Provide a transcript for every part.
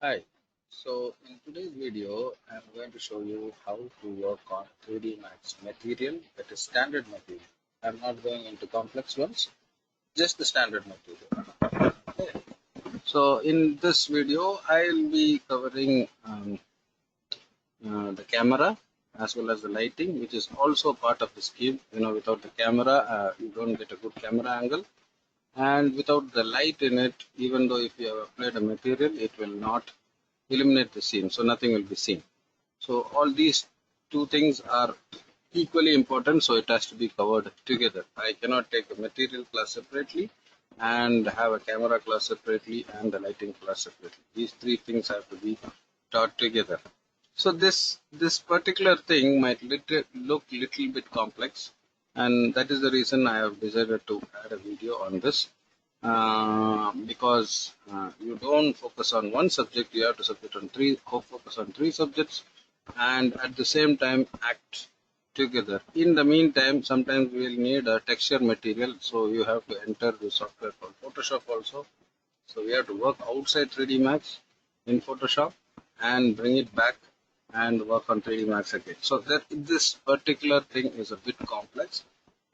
Hi. So in today's video, I'm going to show you how to work on 3D Max material, that is standard material. I'm not going into complex ones, just the standard material. Okay. So in this video, I'll be covering the camera as well as the lighting, which is also part of the scheme. Without the camera, you don't get a good camera angle. And without the light in it, even though if you have applied a material, it will not illuminate the scene, so nothing will be seen. So all these two things are equally important, so it has to be covered together. I cannot take a material class separately and have a camera class separately and the lighting class separately. These three things have to be taught together. So this particular thing might look little bit complex, and that is the reason I have decided to add a video on this. Because you don't focus on one subject, you have to focus on three subjects, and at the same time act together. In the meantime, sometimes we will need a texture material, so you have to enter the software called Photoshop also. So we have to work outside 3D Max in Photoshop and bring it back and work on 3D Max again. So that this particular thing is a bit complex,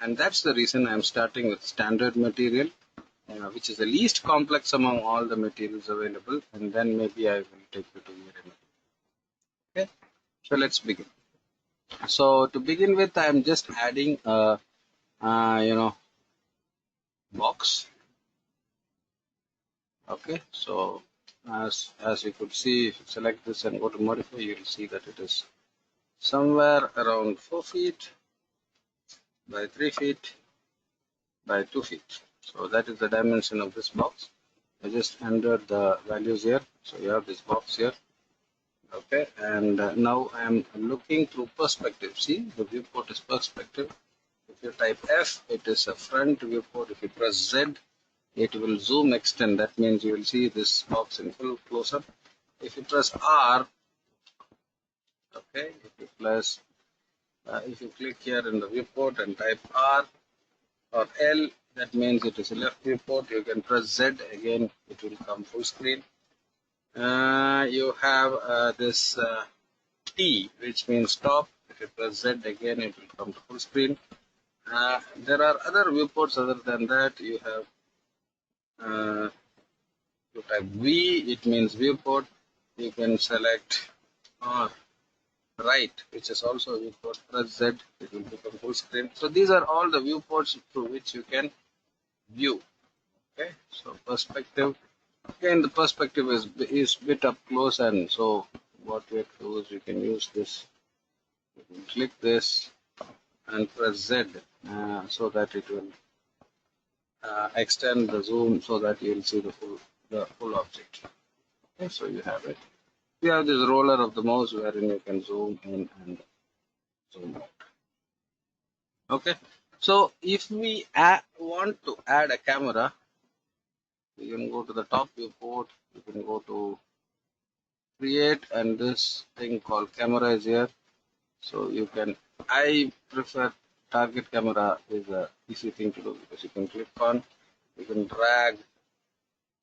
and that's the reason I'm starting with standard material, which is the least complex among all the materials available, and then maybe I will take you to Vray. Okay, so let's begin. So to begin with, I'm just adding a box. Okay, so as you could see, if you select this and go to modify, you'll see that it is somewhere around 4 feet by 3 feet by 2 feet. So that is the dimension of this box. I just entered the values here. So you have this box here. Okay, and now I'm looking through perspective. See, the viewport is perspective. If you type F, it is a front viewport. If you press Z, it will zoom extend. That means you will see this box in full close-up. If you press R, okay, if you click here in the viewport and type R or L, that means it is a left viewport. You can press Z again, it will come full screen. You have this T, which means stop. If you press Z again, it will come to full screen. There are other viewports other than that. You have you type V, it means viewport. You can select right, which is also viewport. Press Z, it will become full screen. So these are all the viewports through which you can view. Okay, so perspective. Again, the perspective is bit up close, and so what we have to do is we can use this. You can click this and press Z so that it will extend the zoom so that you will see the full object. Okay, so you have it. You have this roller of the mouse wherein you can zoom in and zoom out. Okay, so if we want to add a camera, you can go to the top viewport. You can go to create, and this thing called camera is here. So you can, I prefer target camera is a easy thing to do because you can click on, you can drag,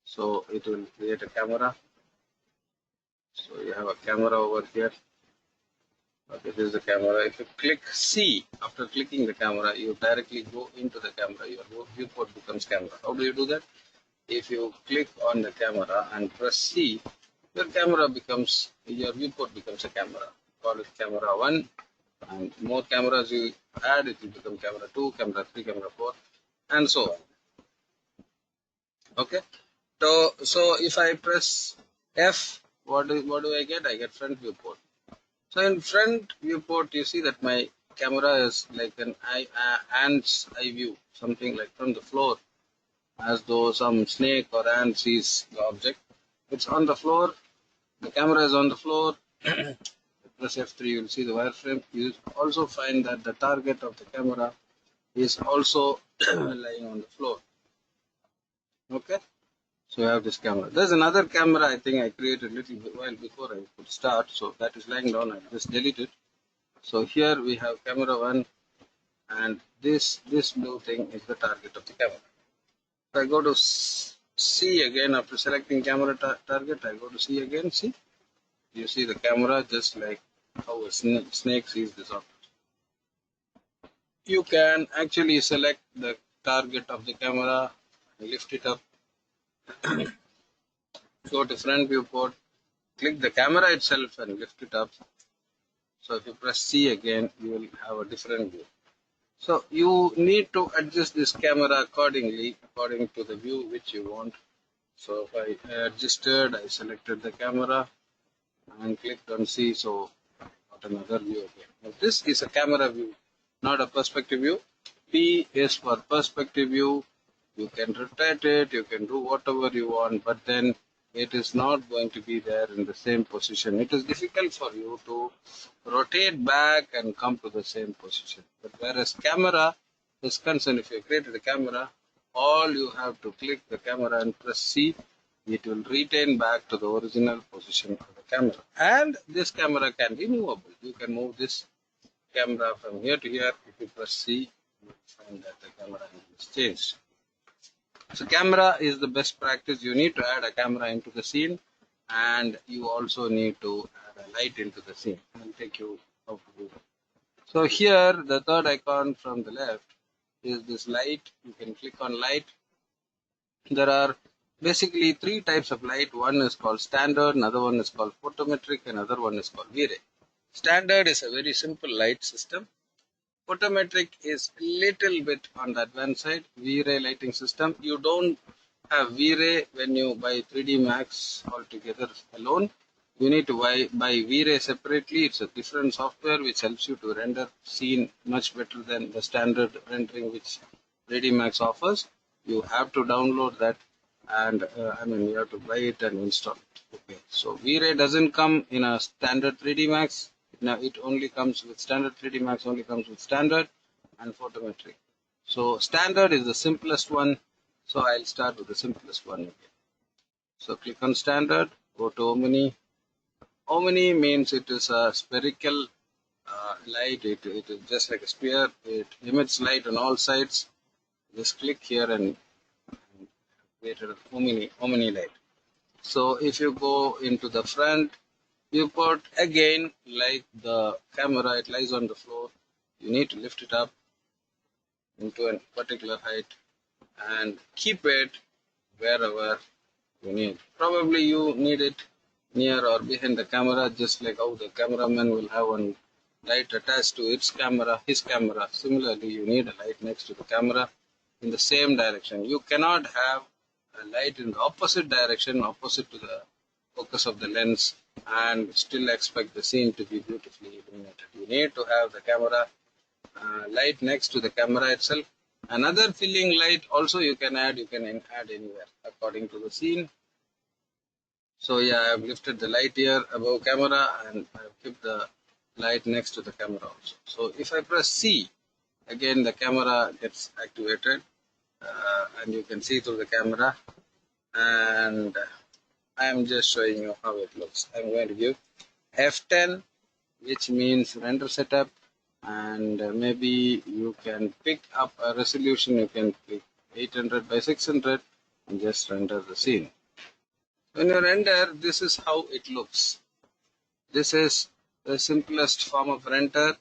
so it will create a camera. So you have a camera over here. Okay, this is the camera. If you click C, after clicking the camera, you directly go into the camera. Your viewport becomes camera. How do you do that? If you click on the camera and press C, your viewport becomes a camera. Call it camera 1, and more cameras you add, it will become camera 2, camera 3, camera 4, and so on. Okay, so if I press F, what do I get? I get front viewport. So in front viewport, you see that my camera is like an ant's eye view, something like from the floor, as though some snake or ant sees the object. It's on the floor. The camera is on the floor. Press F3, you will see the wireframe. You also find that the target of the camera is also lying on the floor. Okay, so you have this camera. There's another camera I think I created a little while before I could start, so that is lying down. I just delete it. So here we have camera 1, and this blue thing is the target of the camera. If I go to C again. After selecting camera target, I go to C again. See, you see the camera just like how a snake sees this object. You can actually select the target of the camera, lift it up, go to front viewport, click the camera itself and lift it up. So if you press C again, you will have a different view. So you need to adjust this camera accordingly, according to the view which you want. So if I adjusted, I selected the camera and clicked on C, so got another view again. Now this is a camera view, not a perspective view. P is for perspective view. You can rotate it, you can do whatever you want, but then it is not going to be there in the same position. It is difficult for you to rotate back and come to the same position. But whereas camera is concerned, if you created a camera, all you have to click the camera and press C, it will retain back to the original position of the camera. And this camera can be movable. You can move this camera from here to here. If you press C, you will find that the camera is changed. So camera is the best practice. You need to add a camera into the scene, and you also need to add a light into the scene. I'll take you how to do that. So here, the third icon from the left is this light. You can click on light. There are basically three types of light. One is called standard, another one is called photometric, another one is called Vray. Standard is a very simple light system. Photometric is little bit on the advanced side. Vray lighting system. You don't have Vray when you buy 3D Max altogether alone. You need to buy Vray separately. It's a different software which helps you to render scene much better than the standard rendering which 3D Max offers. You have to download that, and you have to buy it and install it. Okay. So Vray doesn't come in a standard 3D Max. Now it only comes with standard. 3D Max only comes with standard and photometric. So standard is the simplest one. So I'll start with the simplest one again. So click on standard, go to Omni. Omni means it is a spherical light. It is just like a sphere. It emits light on all sides. Just click here and create an Omni light. So if you go into the front viewport, again, like the camera, it lies on the floor. You need to lift it up into a particular height and keep it wherever you need. Probably you need it near or behind the camera, just like how the cameraman will have one light attached to its camera, his camera. Similarly, you need a light next to the camera in the same direction. You cannot have a light in the opposite direction, opposite to the focus of the lens, and still expect the scene to be beautifully illuminated. You need to have the camera light next to the camera itself. Another filling light also you can add anywhere according to the scene. So yeah, I have lifted the light here above camera and I have kept the light next to the camera also. So if I press C, again the camera gets activated and you can see through the camera, and I am just showing you how it looks. I'm going to give F10, which means render setup, and maybe you can pick up a resolution. You can pick 800 by 600 and just render the scene. When you render, this is how it looks. This is the simplest form of render.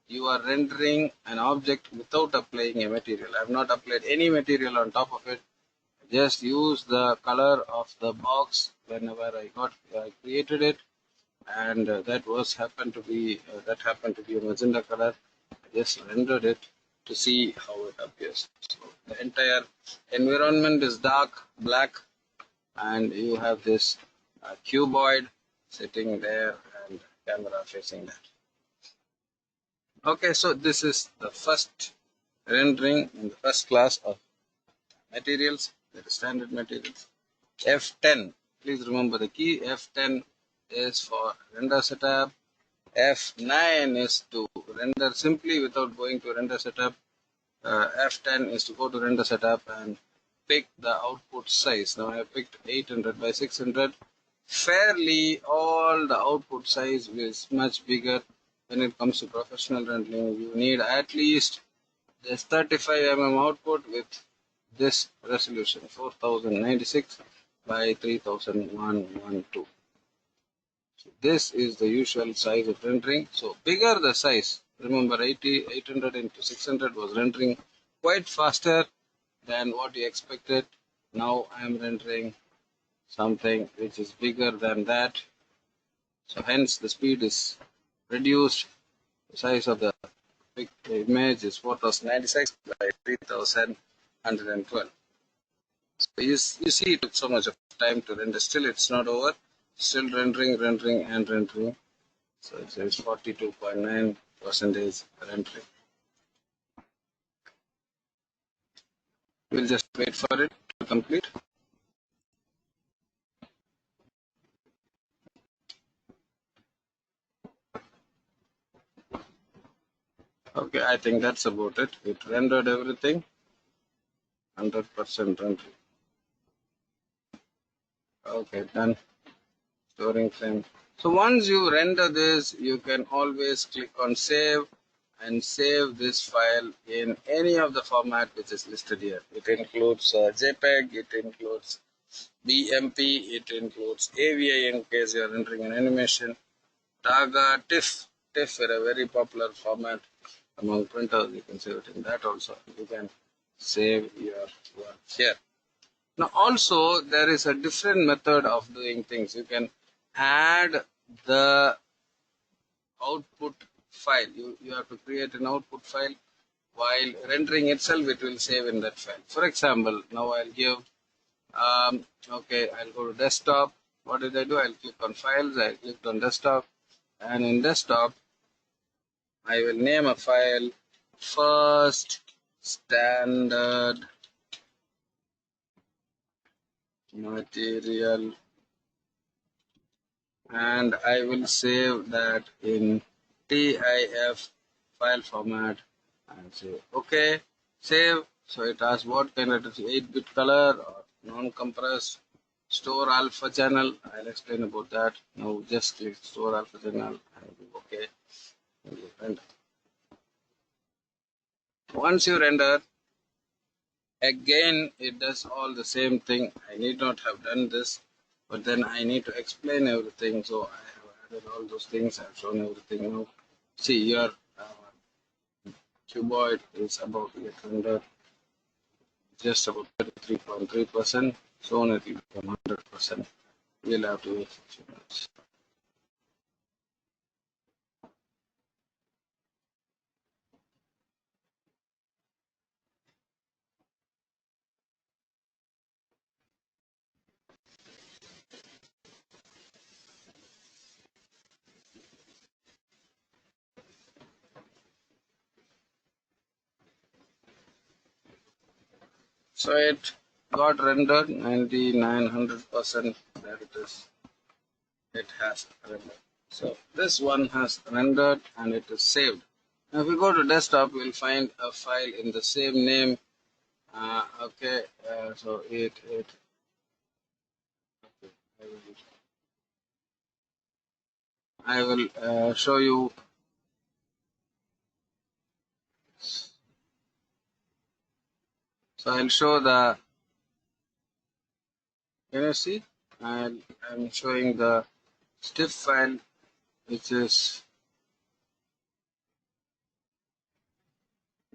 You are rendering an object without applying a material. I have not applied any material on top of it. Just use the color of the box whenever I created it, and that happened to be a magenta color. I just rendered it to see how it appears. So the entire environment is dark black, and you have this cuboid sitting there and camera facing that. Okay, so this is the first rendering in the first class of materials. The standard materials. F10, please remember the key. F10 is for render setup. F9 is to render simply without going to render setup. F10 is to go to render setup and pick the output size. Now I have picked 800 by 600. Fairly, all the output size is much bigger. When it comes to professional rendering, you need at least this 35 mm output with this resolution 4096 by 3112. So this is the usual size of rendering. So bigger the size, remember 800 into 600 was rendering quite faster than what you expected. Now I am rendering something which is bigger than that. So hence the speed is reduced. The size of the image is 4096 by 3112. So you see it took so much of time to render. Still it's not over. Still rendering and rendering. So it says 42.9% rendering. We'll just wait for it to complete. Okay, I think that's about it. It rendered everything. 100% rendering. Okay, done. Storing frame. So once you render this, you can always click on save and save this file in any of the format which is listed here. It includes JPEG, it includes BMP, it includes AVI in case you are rendering an animation, TAGA, TIFF. TIFF is a very popular format among printers. You can save it in that also. You can save your work here. Now also there is a different method of doing things. You can add the output file. You have to create an output file. While rendering itself, it will save in that file. For example, now I'll give, okay, I'll go to desktop. What did I do? I'll click on files. I clicked on desktop. And in desktop, I will name a file first standard material, and I will save that in TIFF file format and say okay, save. So it asks what kind of 8-bit color or non-compressed, store alpha channel. I'll explain about that. Now just click store alpha channel and do okay. And you render. Once you render, again it does all the same thing. I need not have done this, but then I need to explain everything. So I have added all those things. I've shown everything now. See, your cuboid is about to get rendered. Just about 33.3%. Soon it will become 100%. We'll have to wait for a few minutes. So it got rendered 9900%. That it is. It has rendered. So this one has rendered and it is saved. Now if we go to desktop, we'll find a file in the same name. Okay, so okay, I will show you. So I'll show the. Can you see? I'm showing the stiff file, which is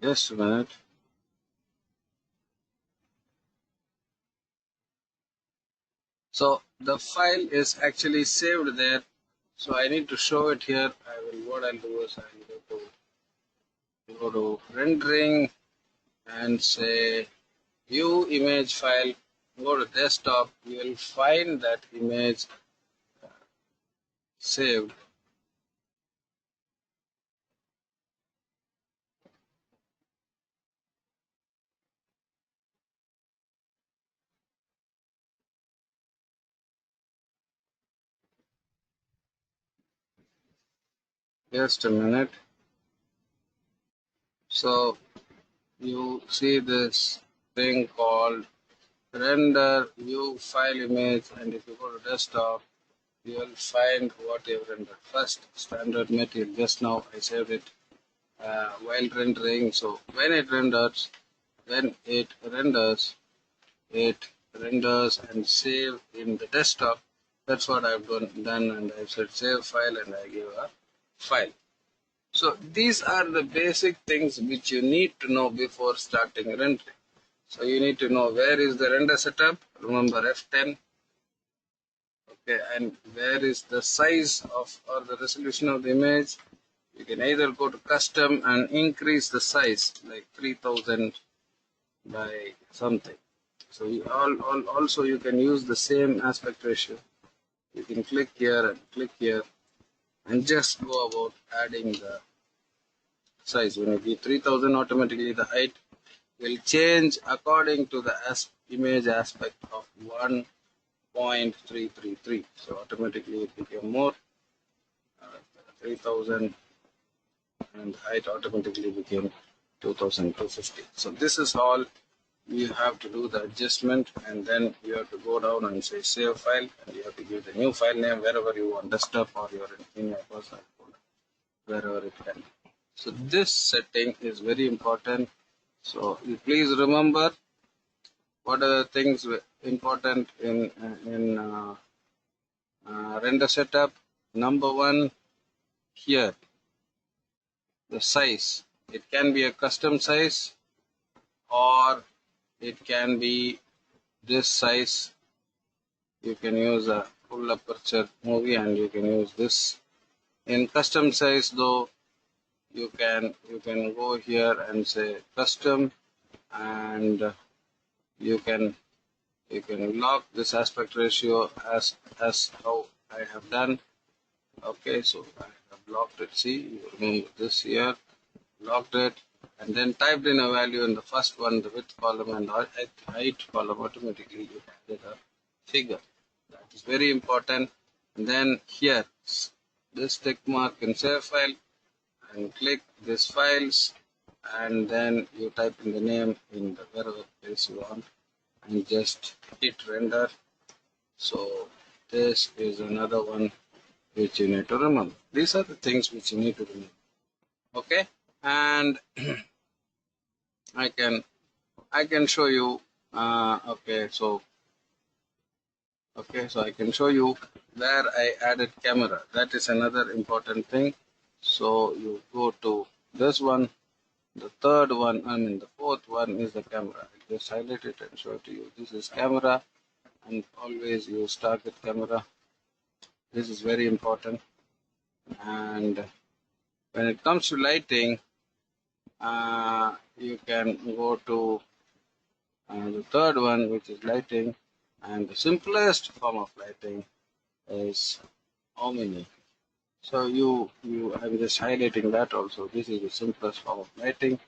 just a minute. So the file is actually saved there. So I need to show it here. What I'll do is I'll go to rendering and say view image file. Go to desktop. You will find that image saved. Just a minute. So you see this thing called render view file image, and if you go to desktop, you will find what you have rendered. First standard material. Just now I saved it while rendering. So when it renders, when it renders and save in the desktop. That's what I've done, and I've said save file, and I give a file. So these are the basic things which you need to know before starting rendering. So you need to know where is the render setup, remember F10, okay, and where is the size of or the resolution of the image. You can either go to custom and increase the size like 3000 by something. So also you can use the same aspect ratio. You can click here and click here and just go about adding the size. When you give 3000, automatically the height will change according to the image aspect of 1.333. So automatically it became more. 3000 and height automatically became 2250. So this is all. You have to do the adjustment, and then you have to go down and say save file, and you have to give the new file name wherever you want, desktop or in your personal folder, wherever it can. So this setting is very important. So you please remember what are the things important in render setup. Number one, here the size. It can be a custom size, or it can be this size. You can use a full aperture movie, and you can use this. In custom size though, you can go here and say custom, and you can lock this aspect ratio as how I have done. Okay, so I have locked it. See, you remember this here, locked it, and then typed in a value in the first one, the width column and height column. Automatically you added a figure. That is very important. And then here, this tick mark in save file, and click this files, and then you type in the name in the wherever place you want, and just hit render. So this is another one which you need to remember. These are the things which you need to remember. Okay, and I can show you. Okay, so I can show you where I added camera. That is another important thing. So you go to this one, the third one, the fourth one is the camera. I just highlight it and show it to you. This is camera, and always use target camera. This is very important. And when it comes to lighting, you can go to the third one, which is lighting, and the simplest form of lighting is Omni. So I'm just highlighting that also. This is the simplest form of lighting,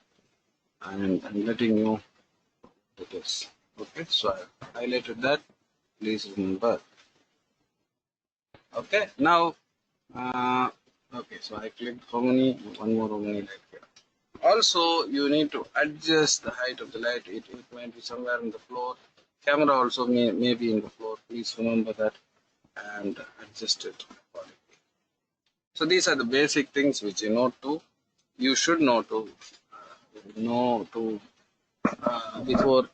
and I'm letting you do this. Okay, so I highlighted that. Please remember. Okay, now okay, so I clicked Omni. One more Omni light here. Also, you need to adjust the height of the light. It might be somewhere on the floor. Camera also may be in the floor. Please remember that and adjust it accordingly. So these are the basic things which you should know before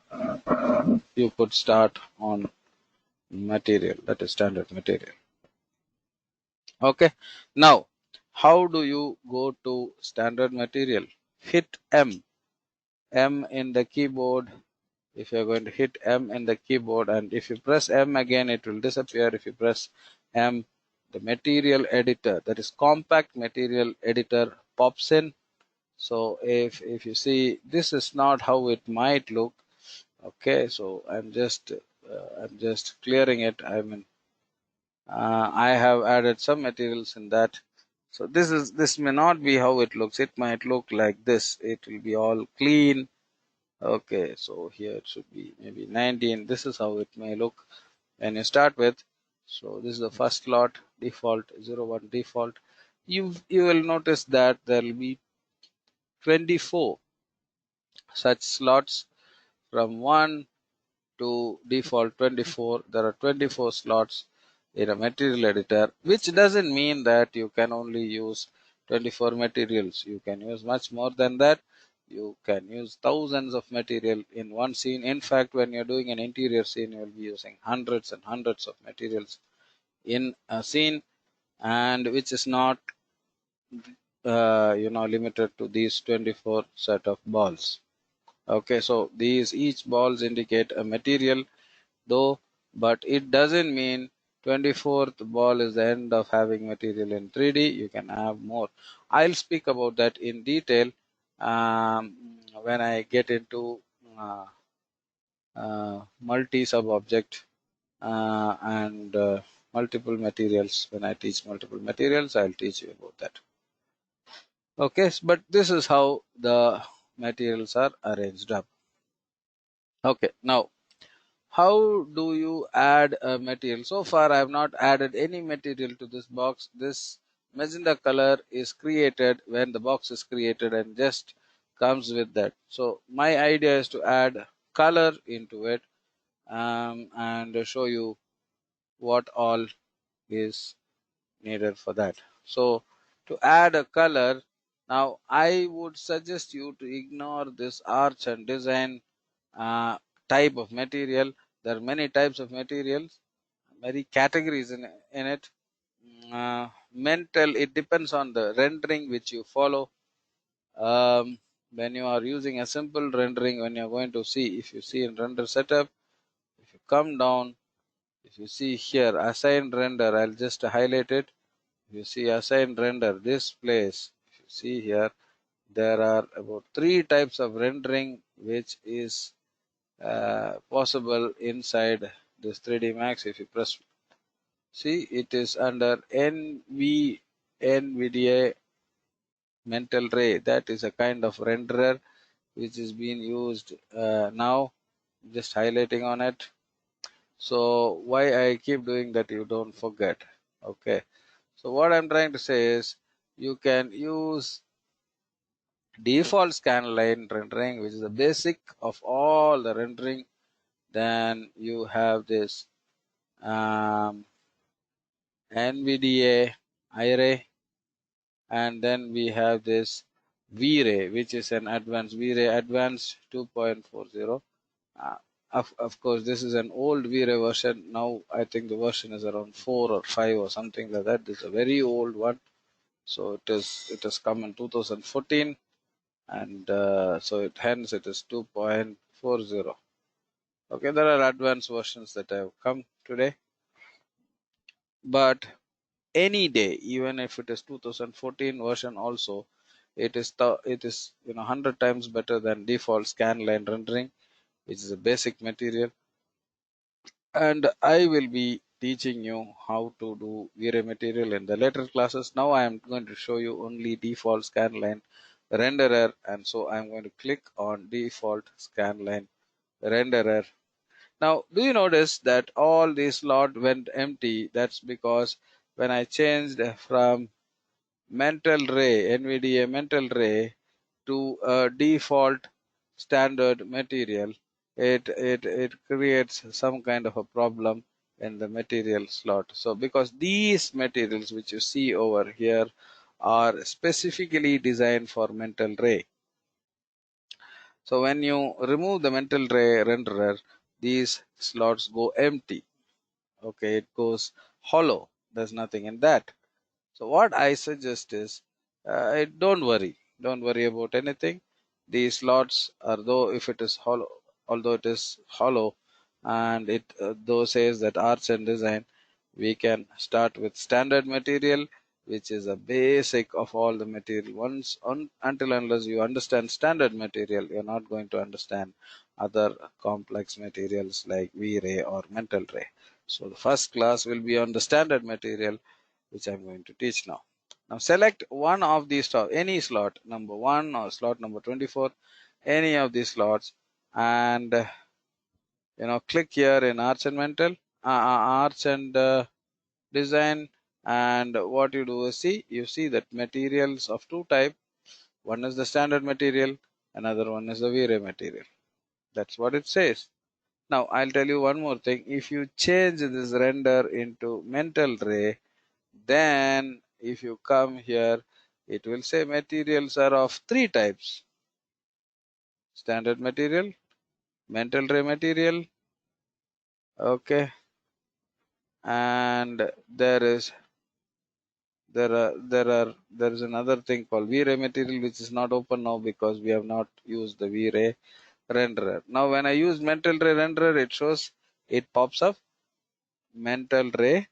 you could start on material, that is standard material. Okay, now how do you go to standard material? Hit M in the keyboard. If you're going to hit M in the keyboard, and if you press M again, it will disappear. If you press M, the material editor, that is compact material editor, pops in. So if you see, this is not how it might look. Okay, so I'm just clearing it. I have added some materials in that. So this may not be how it looks. It might look like this. It will be all clean. Okay, so here it should be maybe 19. This is how it may look when you start with. So this is the first slot, default 01 default. You will notice that there will be 24 such slots from 1 to default 24. There are 24 slots in a material editor, which doesn't mean that you can only use 24 materials. You can use much more than that. You can use thousands of material in one scene. In fact, when you're doing an interior scene, you'll be using hundreds and hundreds of materials in a scene, and which is not limited to these 24 set of balls. Okay, so these each balls indicate a material though, but it doesn't mean 24th ball is the end of having material in 3D. You can have more. I'll speak about that in detail when I get into uh, multi sub object and multiple materials. When I teach multiple materials, I'll teach you about that. Okay, but this is how the materials are arranged up. Okay, now how do you add a material? So far I have not added any material to this box. This magenta color is created when the box is created and just comes with that. So my idea is to add color into it and show you what all is needed for that. So to add a color, now I would suggest you to ignore this arch and design type of material. There are many types of materials, many categories in it. Mental, it depends on the rendering which you follow. When you are using a simple rendering, when you're going to see, if you see in render setup, if you come down, if you see here assign render, I'll just highlight it. If you see assign render, this place, if you see here, there are about 3 types of rendering which is possible inside this 3D Max. If you press, see, it is under NVDA mental ray. That is a kind of renderer which is being used now. Just highlighting on it. So why I keep doing that, you don't forget. Okay, so what I'm trying to say is you can use default scanline rendering, which is the basic of all the rendering. Then you have this NVDA iRay, and then we have this Vray, which is an advanced Vray advanced 2.40. Of course, this is an old Vray version. Now I think the version is around 4 or 5 or something like that. This is a very old one. So it has come in 2014, and so hence it is 2.40. Okay, there are advanced versions that have come today, but any day, even if it is 2014 version also, it is 100 times better than default scanline rendering, which is a basic material. And I will be teaching you how to do V-Ray material in the later classes. Now I am going to show you only default scanline renderer, and so I'm going to click on default scanline renderer. Now, do you notice that all this slot went empty? That's because when I changed from mental ray, NVDA mental ray, to a default standard material, it creates some kind of a problem in the material slot. So because these materials which you see over here are specifically designed for mental ray. So when you remove the mental ray renderer, these slots go empty. Okay, it goes hollow. There's nothing in that. So what I suggest is, don't worry about anything. These slots are, though if it is hollow, although it is hollow, and it though says that arts and design, we can start with standard material, which is a basic of all the material. Until unless you understand standard material, you're not going to understand other complex materials like V-Ray or mental ray. So the first class will be on the standard material, which I'm going to teach now. Now select one of these, any slot, number 1 or slot number 24, any of these slots, and click here in arch and mental, arch and design, and what you do is you see that materials of 2 type. One is the standard material, another one is the V-Ray material. That's what it says. Now I'll tell you one more thing. If you change this render into mental ray, then if you come here, it will say materials are of 3 types. standard material, mental ray material, okay, and there is another thing called Vray material, which is not open now because we have not used the Vray renderer. Now when I use mental ray renderer, it shows, it pops up mental ray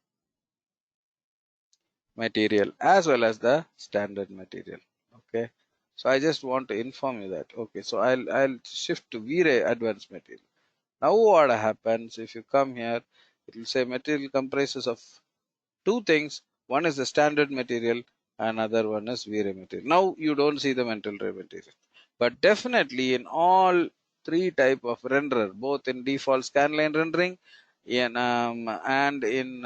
material as well as the standard material. Okay, so I just want to inform you that. Okay, so I'll shift to Vray advanced material. Now what happens if you come here, it will say material comprises of two things. One is the standard material, another one is Vray material. Now you don't see the mental ray material, but definitely in all three type of renderer, both in default scanline rendering and in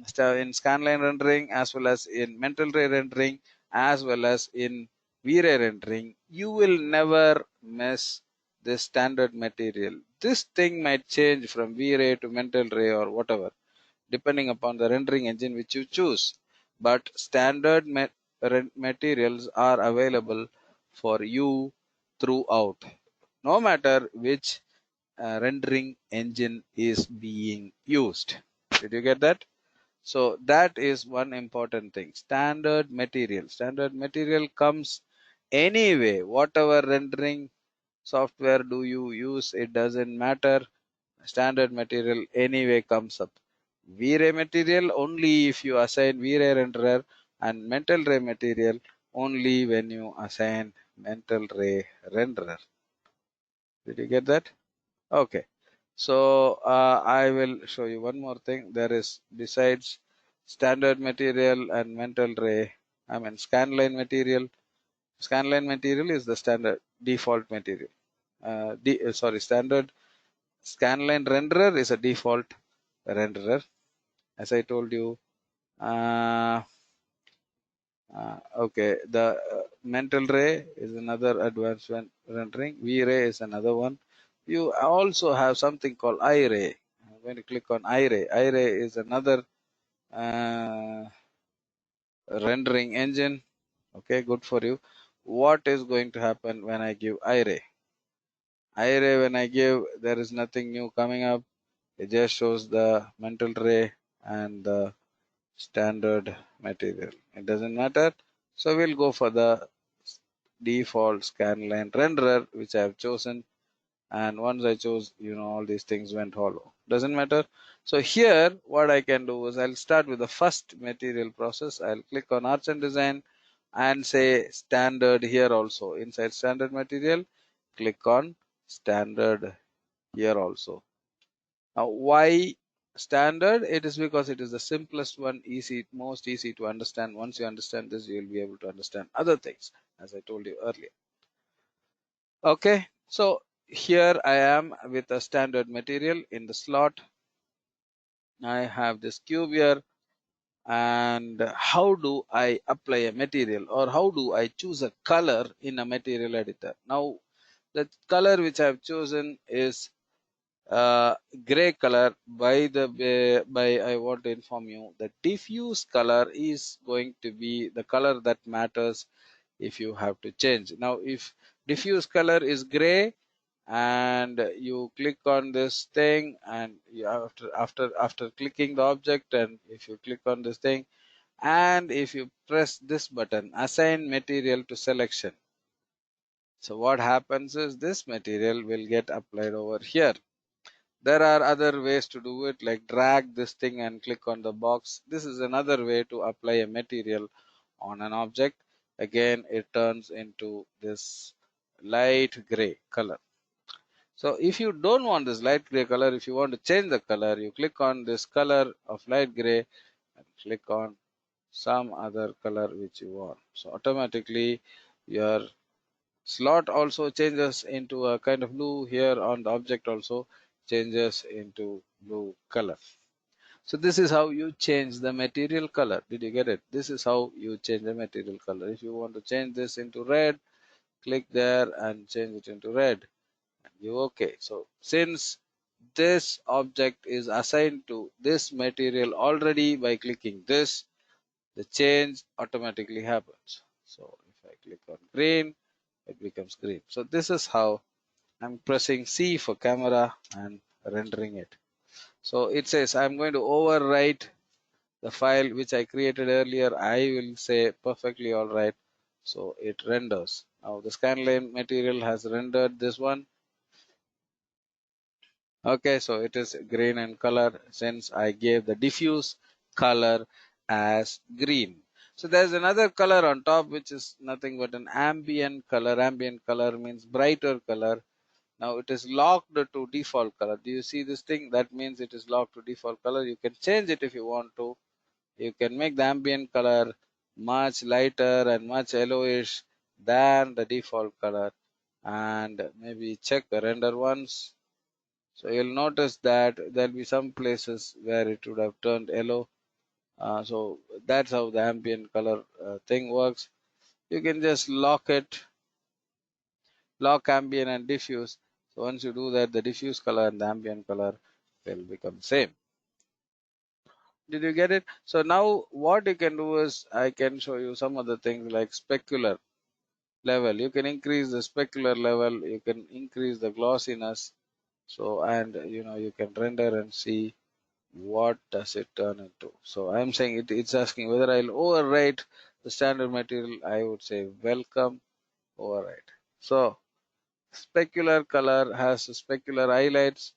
scanline rendering, as well as in mental ray rendering, as well as in V-ray rendering, you will never miss this standard material. This thing might change from V-ray to mental ray or whatever, depending upon the rendering engine which you choose. But standard materials are available for you throughout, no matter which rendering engine is being used. Did you get that? So that is one important thing. Standard material. Standard material comes anyway. Whatever rendering software do you use, it doesn't matter. Standard material anyway comes up. V-Ray material only if you assign V-Ray renderer, and mental ray material only when you assign mental ray renderer. Did you get that? Okay. So I will show you one more thing. There is, besides standard material and mental ray, I mean scanline material. Scanline material is the standard default material. Standard scanline renderer is a default renderer. As I told you, okay, the mental ray is another advanced rendering. V-ray is another one. You also have something called I-ray. When you click on I-ray is another rendering engine. Okay, good for you. What is going to happen when I give I-ray? I-ray, when I give, there is nothing new coming up. It just shows the mental ray and the standard material. It doesn't matter. So we'll go for the default scanline renderer, which I have chosen. And once I chose, all these things went hollow. Doesn't matter. So here, what I can do is I'll start with the first material process. I'll click on Arts and Design and say standard here also. Inside standard material, click on standard here also. Now, why standard? It is because it is the simplest one, most easy to understand. Once you understand this, you will be able to understand other things, as I told you earlier. Okay, so here I am with a standard material in the slot. I have this cube here, and how do I apply a material, or how do I choose a color in a material editor? Now, the color which I have chosen is gray color. I want to inform you that diffuse color is going to be the color that matters if you have to change. Now, if diffuse color is gray and you click on this thing, and you after clicking the object, and if you click on this thing, and if you press this button, assign material to selection, so what happens is this material will get applied over here. There are other ways to do it, like drag this thing and click on the box. This is another way to apply a material on an object. Again, it turns into this light gray color. So if you don't want this light gray color, if you want to change the color, you click on this color of light gray and click on some other color which you want. So automatically your slot also changes into a kind of blue. Here on the object also changes into blue color. So this is how you change the material color. Did you get it? This is how you change the material color. If you want to change this into red, click there and change it into red. You okay. So since this object is assigned to this material already, by clicking this, the change automatically happens. So if I click on green, it becomes green. So this is how I'm pressing C for camera and rendering it. So it says I'm going to overwrite the file which I created earlier. I will say perfectly all right. So it renders. Now the scanline material has rendered this one. Okay, so it is green in color since I gave the diffuse color as green. So there's another color on top which is nothing but an ambient color. Ambient color means brighter color. Now it is locked to default color. Do you see this thing? That means it is locked to default color. You can change it if you want to. You can make the ambient color much lighter and much yellowish than the default color, and maybe check the render once. So you'll notice that there'll be some places where it would have turned yellow. So that's how the ambient color thing works. You can just lock it, lock ambient and diffuse. So once you do that, the diffuse color and the ambient color will become same. Did you get it? So now what you can do is I can show you some other things like specular level. You can increase the specular level, you can increase the glossiness. So, and you can render and see what does it turn into. So I'm saying it's asking whether I'll overwrite the standard material. I would say welcome, overwrite. So specular color has specular highlights,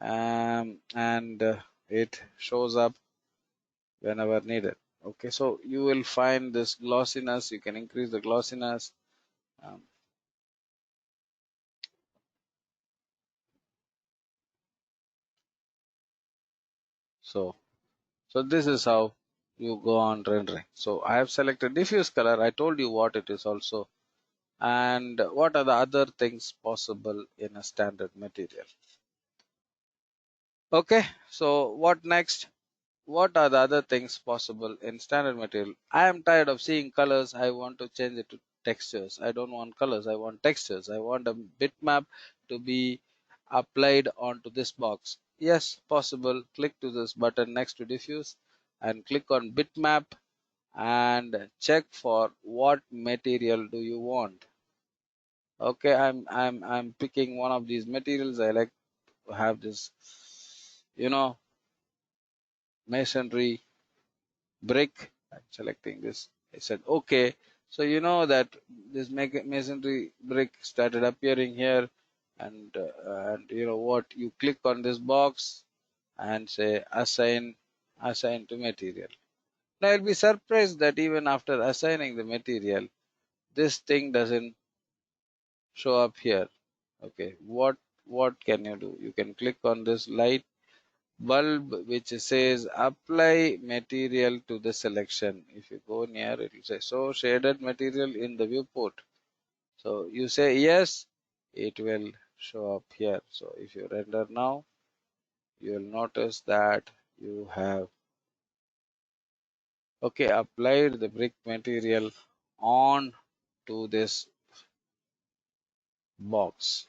and it shows up whenever needed. Okay, so you will find this glossiness. You can increase the glossiness. Um, so this is how you go on rendering. So I have selected diffuse color. I told you what it is also, and what are the other things possible in a standard material. Okay, so what next? What are the other things possible in standard material? I am tired of seeing colors. I want to change it to textures. I don't want colors. I want textures. I want a bitmap to be applied onto this box. Yes, possible. Click to this button next to diffuse and click on bitmap and check for what material do you want. Okay, I'm picking one of these materials. I like to have this, masonry brick. I'm selecting this. I said okay. So you know that this masonry brick started appearing here, and you know what? You click on this box and say assign to material. Now you'll be surprised that even after assigning the material, this thing doesn't show up here. Okay, what can you do? You can click on this light bulb which says apply material to the selection. If you go near, it will say show shaded material in the viewport. So you say yes, it will show up here. So if you render now, you will notice that you have applied the brick material on to this box.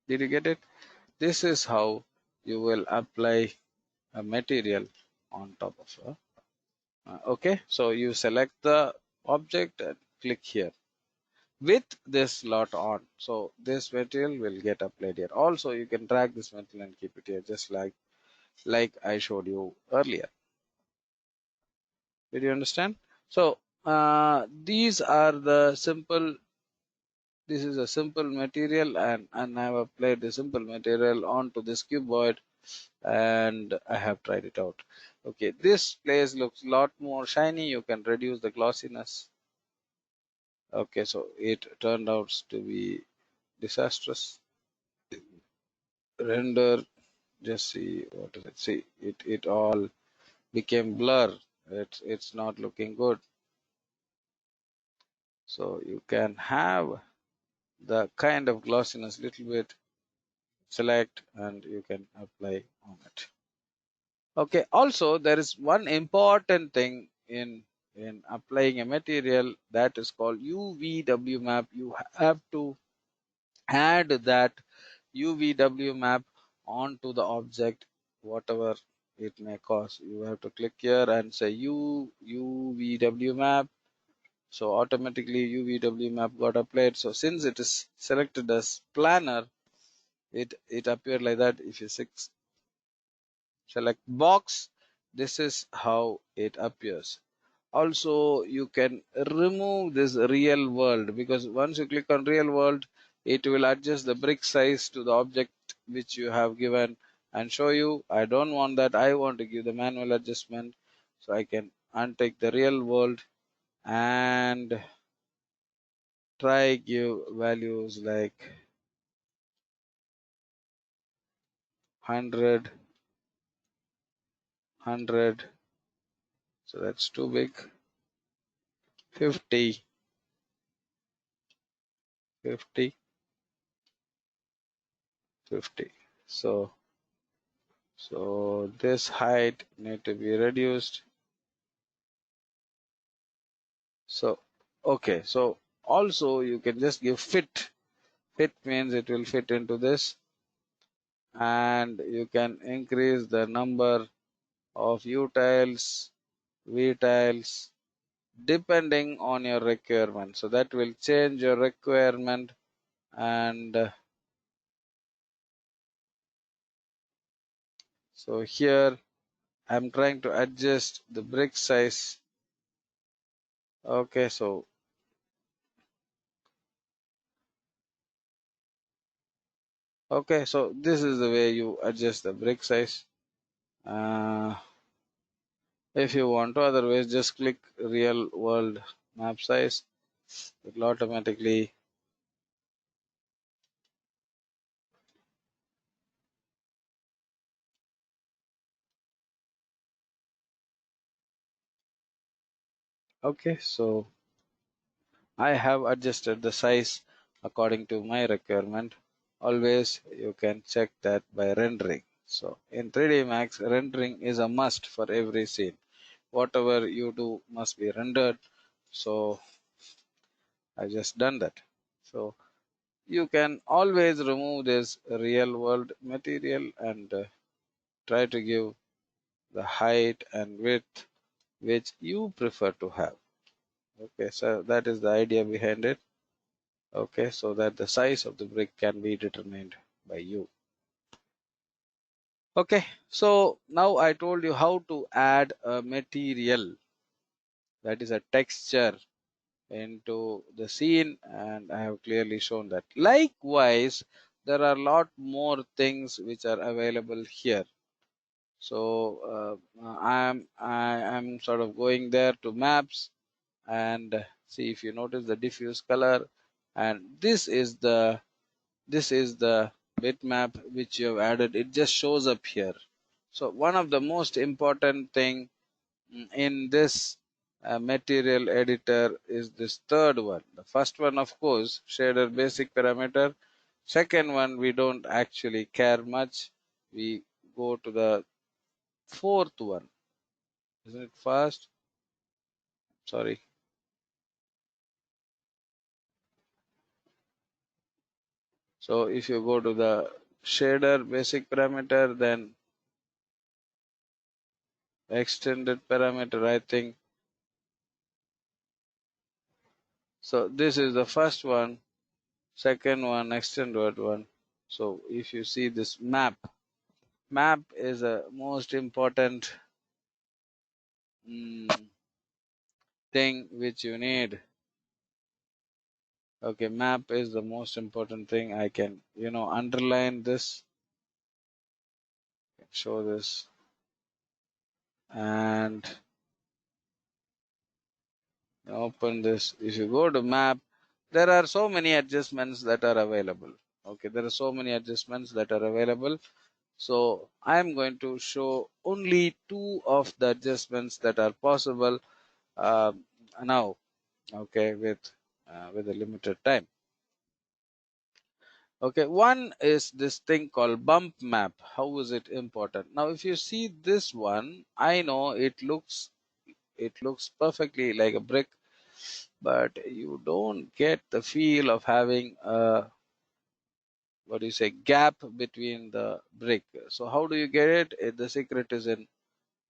Did you get it? This is how you will apply a material on top of a okay, so you select the object and click here with this slot on. So this material will get applied here. Also, you can drag this material and keep it here, just like I showed you earlier. Did you understand? So these are the simple. This is a simple material, and I have applied the simple material onto this cuboid, and I have tried it out. Okay, this place looks a lot more shiny. You can reduce the glossiness. Okay, so it turned out to be disastrous. Render, just see what is it. See, it all became blur. It's not looking good. So you can have the kind of glossiness little bit, select, and you can apply on it. Okay, also there is one important thing in applying a material, that is called UVW map. You have to add that UVW map onto the object, whatever it may cost. You have to click here and say UVW map, So automatically UVW map got applied. So since it is selected as planner, it appeared like that. If you select box, this is how it appears. Also, you can remove this real world, because once you click on real world, it will adjust the brick size to the object which you have given and show you. I don't want that. I want to give the manual adjustment. So I can untick the real world and try give values like 100, 100. So that's too big. 50, 50, 50. So this height need to be reduced. So okay, so also you can just give fit. Fit means it will fit into this, and you can increase the number of U tiles, V tiles depending on your requirement. So that will change your requirement. And so here I'm trying to adjust the brick size. Okay, so this is the way you adjust the brick size. If you want to, otherwise just click real world map size. It will automatically okay. So I have adjusted the size according to my requirement. Always you can check that by rendering. So in 3D Max, rendering is a must for every scene. Whatever you do must be rendered. So I just done that. So you can always remove this real world material and try to give the height and width which you prefer to have. Okay, so that is the idea behind it. Okay, so that the size of the brick can be determined by you. Okay, so now I told you how to add a material, that is a texture, into the scene, and I have clearly shown that. Likewise, there are a lot more things which are available here. So I'm sort of going there to maps, and see if you notice the diffuse color, and this is the bitmap which you have added. It just shows up here. So one of the most important thing in this material editor is this third one. The first one, of course, shader basic parameter. Second one, we don't actually care much. We go to the fourth one. Isn't it fast? Sorry. So if you go to the shader basic parameter, then extended parameter, I think. So this is the first one, second one, extended one. So if you see this map is a most important thing which you need. Okay, map is the most important thing. I can, underline this, show this, and open this. If you go to map, there are so many adjustments that are available. Okay, there are so many adjustments that are available. So I am going to show only two of the adjustments that are possible now. Okay, with a limited time. Okay, one is this thing called bump map. How is it important? Now, if you see this one, I know it looks perfectly like a brick, but you don't get the feel of having a gap between the brick. So how do you get it? The secret is in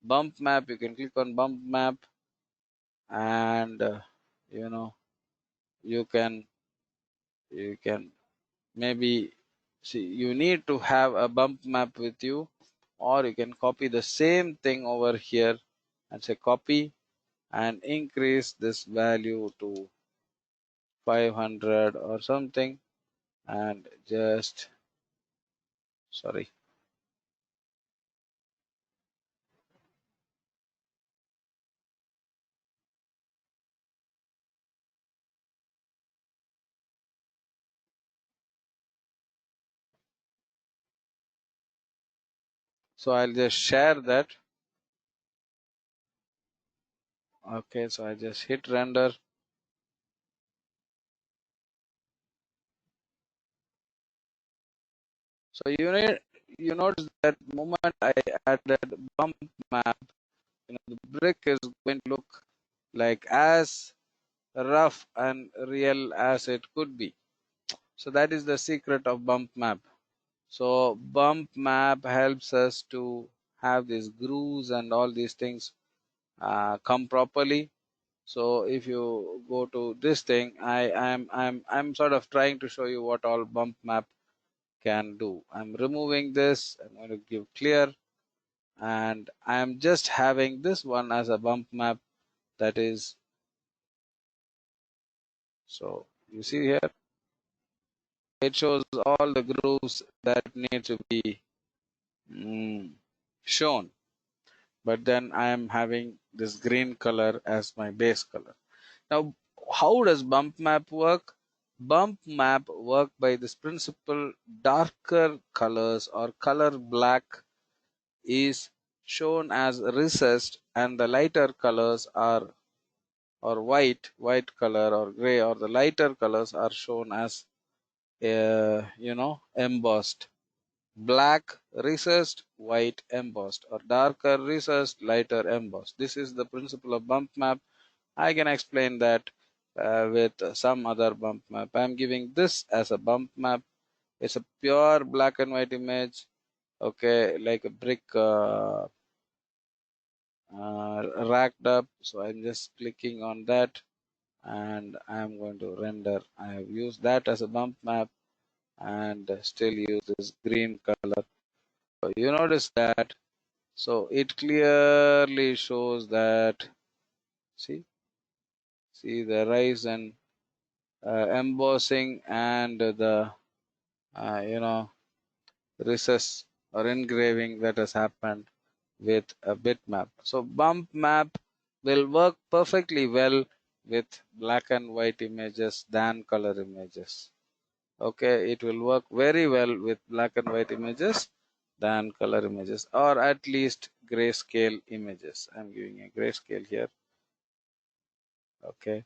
bump map. You can click on bump map, and you know, you can maybe see, you need to have a bump map with you, or you can copy the same thing over here and say copy and increase this value to 500 or something, and just sorry. So I'll just share that. Okay, so I just hit render. So you notice that moment I added bump map, the brick is going to look like as rough and real as it could be. So that is the secret of bump map. So bump map helps us to have these grooves and all these things come properly. So if you go to this thing, I'm sort of trying to show you what all bump map can do. I'm removing this. I'm going to give clear, and I'm just having this one as a bump map. That is, so you see here, it shows all the grooves that need to be shown. But then I am having this green color as my base color. Now, how does bump map work? Bump map work by this principle: darker colors or color black is shown as recessed, and the lighter colors are, or white color or gray, or the lighter colors are shown as embossed. Black recessed, white embossed, or darker recessed, lighter embossed. This is the principle of bump map. I can explain that with some other bump map. I'm giving this as a bump map. It's a pure black and white image, okay, like a brick racked up. So I'm just clicking on that, and I'm going to render. I have used that as a bump map and still use this green color. So you notice that, so it clearly shows that, see the rise and embossing and the recess or engraving that has happened with a bitmap. So bump map will work perfectly well with black and white images than color images. Okay, it will work very well with black and white images than color images, or at least grayscale images. I'm giving a grayscale here. Okay,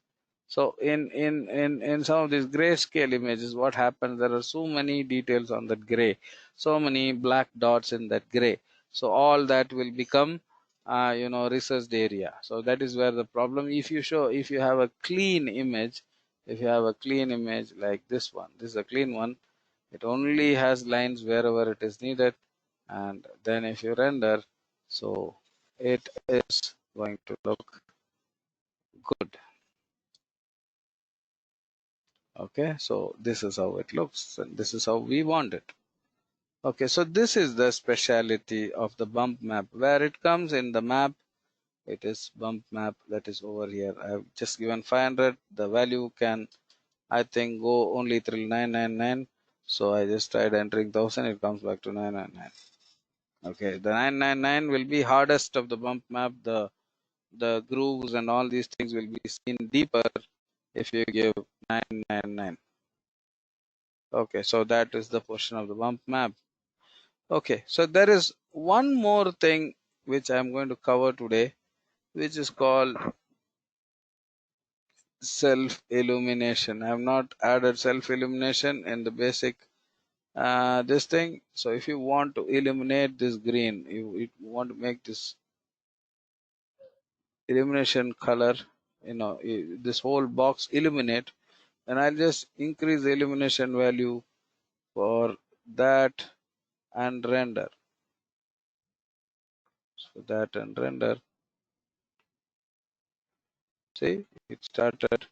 so in some of these grayscale images, what happens, there are so many details on that gray, so many black dots in that gray, so all that will become recessed area. So that is where the problem. If you have a clean image, if you have a clean image like this one, this is a clean one, it only has lines wherever it is needed, and then if you render, so it is going to look good. Okay, so this is how it looks, and this is how we want it. Okay, so this is the speciality of the bump map. Where it comes in the map, it is bump map, that is over here. I've just given 500. The value can, I think, go only till 999. So I just tried entering 1000, it comes back to 999. Okay, the 999 will be hardest of the bump map. The grooves and all these things will be seen deeper if you give 999. Okay, so that is the portion of the bump map. Okay, so there is one more thing which I'm going to cover today, which is called self-illumination. I have not added self-illumination in the basic this thing. So if you want to illuminate this green, you want to make this illumination color, this whole box illuminate, and I'll just increase the illumination value for that and render. So that and render. See, it started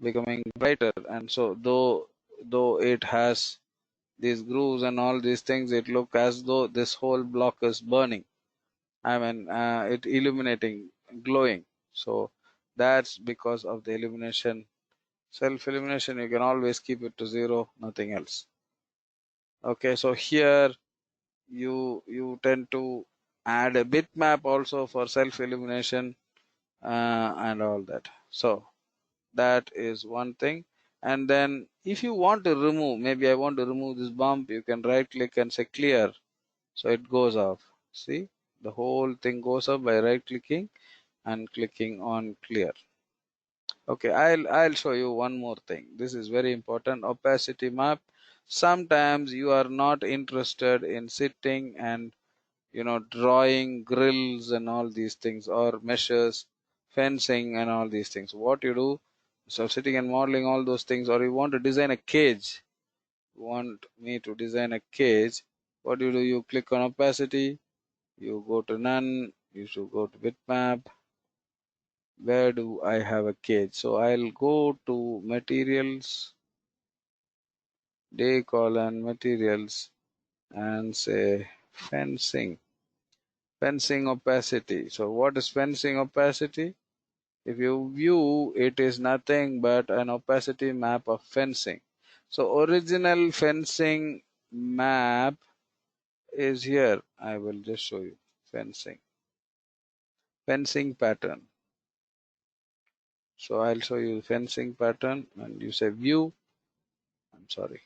becoming brighter, and so though it has these grooves and all these things, it look as though this whole block is burning. I mean, it illuminating, glowing. So that's because of the illumination. Self illumination, you can always keep it to 0, nothing else. Okay, so here you tend to add a bitmap also for self illumination and all that. So that is one thing. And then if you want to remove, maybe I want to remove this bump, you can right click and say clear, so it goes off. See, the whole thing goes up by right clicking and clicking on clear. Okay, I'll show you one more thing. This is very important. Opacity map. Sometimes you are not interested in sitting and drawing grills and all these things, or meshes, fencing and all these things. What you do, so sitting and modeling all those things, or you want to design a cage, you want me to design a cage, what do? You click on opacity, you go to none, you should go to bitmap. Where do I have a cage? So I'll go to materials, day: materials, and say fencing opacity. So what is fencing opacity? If you view, it is nothing but an opacity map of fencing. So original fencing map is here. I will just show you fencing pattern. So I'll show you fencing pattern, and you say view. I'm sorry.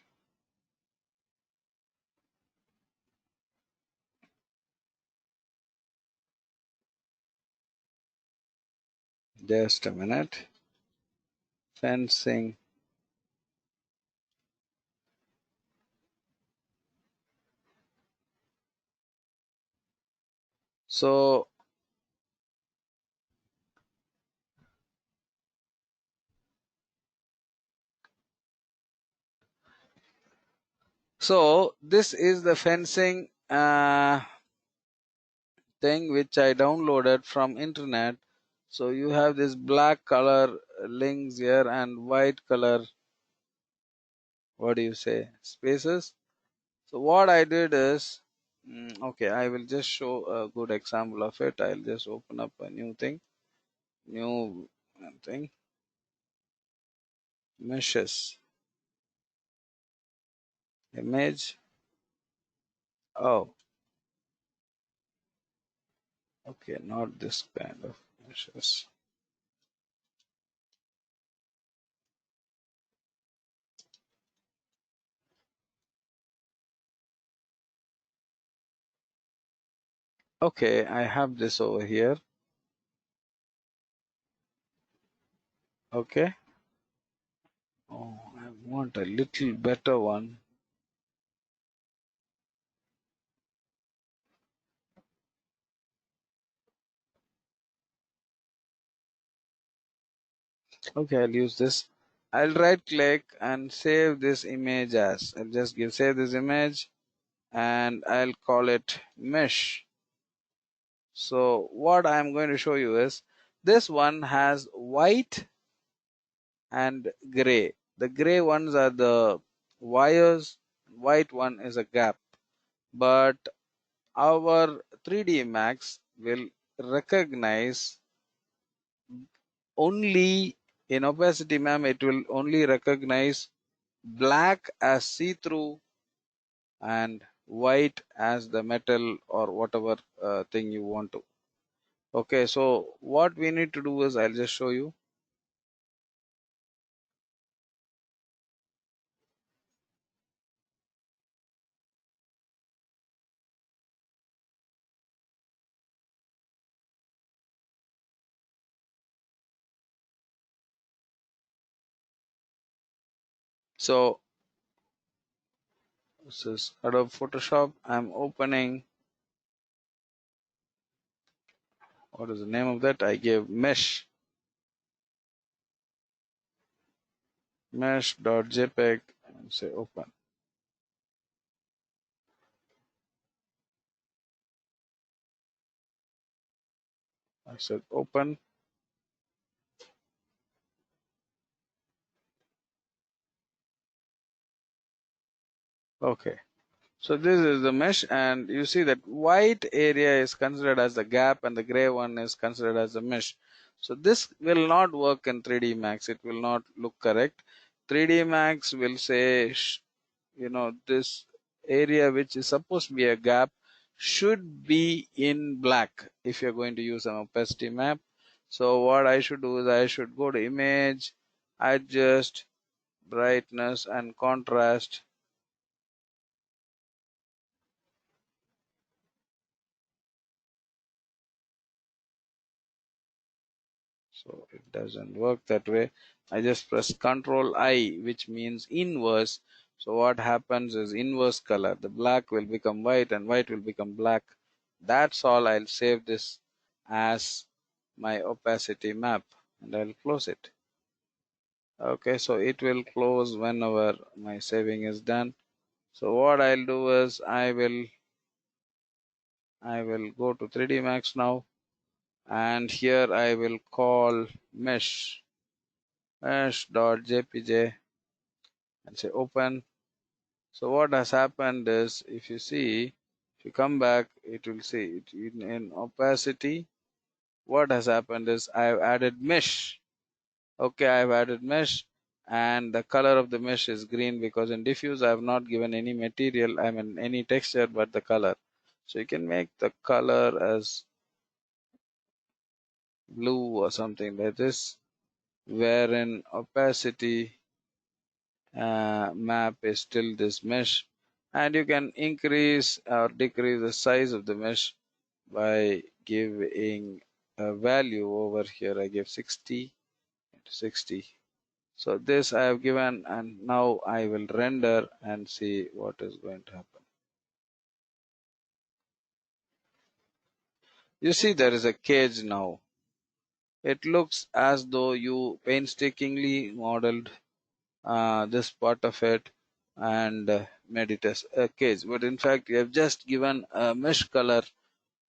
Just a minute. Fencing. So this is the fencing thing which I downloaded from internet. So you have this black color links here and white color, what do you say, spaces. So what I did is, okay, I will just show a good example of it. I'll just open up a new thing, meshes, image. Oh, okay, not this kind of meshes. Okay, I have this over here. Okay. Oh, I want a little better one. Okay, I'll use this. I'll right click and save this image as. I'll just save this image and I'll call it mesh. So what I'm going to show you is, this one has white and gray. The gray ones are the wires, white one is a gap. But our 3D Max will recognize only, in opacity map, it will only recognize black as see-through and white as the metal or whatever thing you want to. Okay, so what we need to do is, I'll just show you. So this is Adobe Photoshop. I'm opening, what is the name of that? I gave mesh.jpg and say open. I said open. Okay. So this is the mesh, and you see that white area is considered as the gap and the gray one is considered as the mesh. So this will not work in 3D Max. It will not look correct. 3D Max will say, this area which is supposed to be a gap should be in black if you're going to use an opacity map. So what I should do is I should go to image, adjust brightness and contrast. So it doesn't work that way. I just press Control I, which means inverse. So what happens is inverse color. The black will become white and white will become black. That's all. I'll save this as my opacity map and I'll close it. Okay, so it will close whenever my saving is done. So what I'll do is I will go to 3D Max now, and here I will call mesh.jpg and say open. So what has happened is, if you see, if you come back, it will see it in opacity. What has happened is I have added mesh. Okay, I have added mesh, and the color of the mesh is green because in diffuse I have not given any material, I mean any texture, but the color. So you can make the color as blue or something like this, wherein opacity map is still this mesh, and you can increase or decrease the size of the mesh by giving a value over here. I give 60 into 60. So this I have given, and now I will render and see what is going to happen. You see there is a cage now. It looks as though you painstakingly modeled this part of it and made it as a cage, but in fact you have just given a mesh color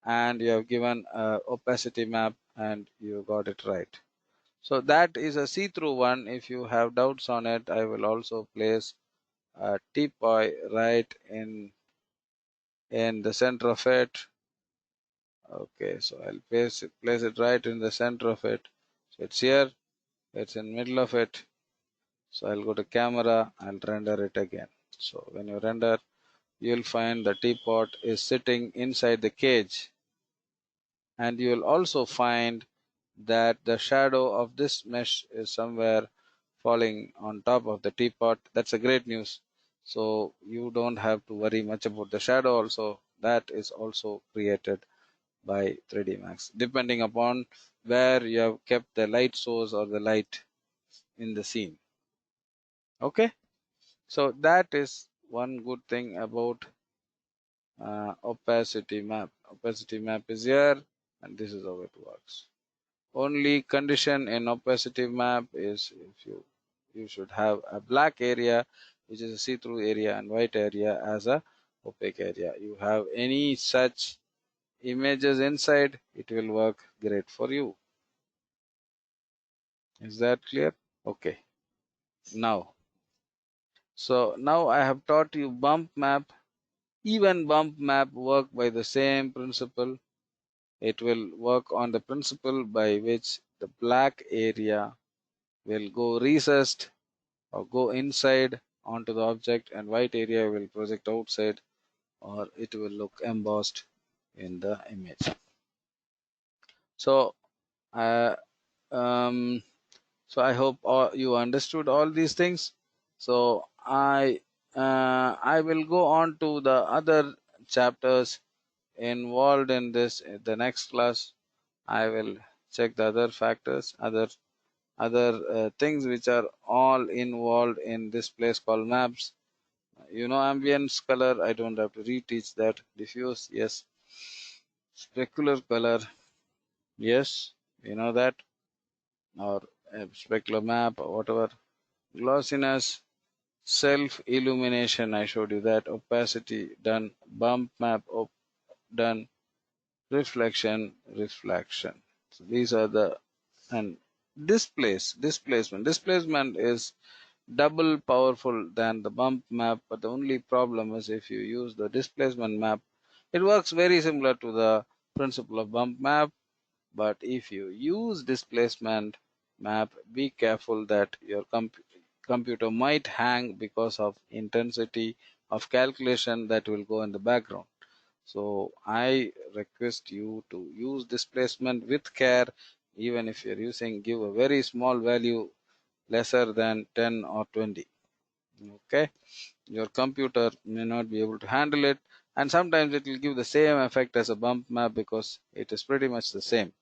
and you have given a opacity map and you got it right. So that is a see-through one. If you have doubts on it, I will also place a teapot right in the center of it. Okay, so I'll place it right in the center of it. So it's here, it's in middle of it. So I'll go to camera, I'll render it again. So when you render, you'll find the teapot is sitting inside the cage, and you'll also find that the shadow of this mesh is somewhere falling on top of the teapot. That's a great news. So you don't have to worry much about the shadow also. That is also created by 3D Max, depending upon where you have kept the light source or the light in the scene. Okay, so that is one good thing about opacity map. Opacity map is here, and this is how it works. Only condition in opacity map is if you should have a black area, which is a see-through area, and white area as a opaque area. You have any such images inside, it will work great for you. Is that clear? Okay. Now I have taught you bump map. Even bump map work by the same principle. It will work on the principle by which the black area will go recessed or go inside onto the object, and white area will project outside, or it will look embossed in the image. So I hope you understood all these things. So I will go on to the other chapters involved in this. In the next class, I will check the other factors, other things which are all involved in this place called maps. Ambience color, I don't have to reteach that. Diffuse, yes. Specular color, yes, that, or specular map or whatever. Glossiness, self illumination, I showed you that. Opacity, done. Bump map, done. Reflection. So these are the, and displacement is double powerful than the bump map, but the only problem is if you use the displacement map, it works very similar to the principle of bump map, but if you use displacement map, be careful that your computer might hang because of intensity of calculation that will go in the background. So I request you to use displacement with care. Even if you're using, give a very small value lesser than 10 or 20. Okay, your computer may not be able to handle it, and sometimes it will give the same effect as a bump map because it is pretty much the same.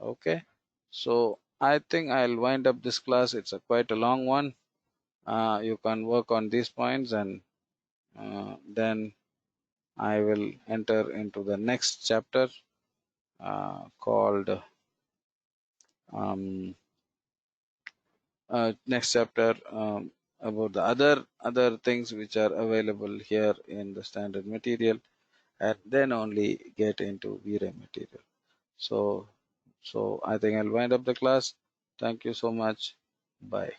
Okay, so I think I'll wind up this class. It's quite a long one. You can work on these points, and then I will enter into the next chapter called next chapter about the other things which are available here in the standard material, and then only get into Vray material. So I think I'll wind up the class. Thank you so much. Bye.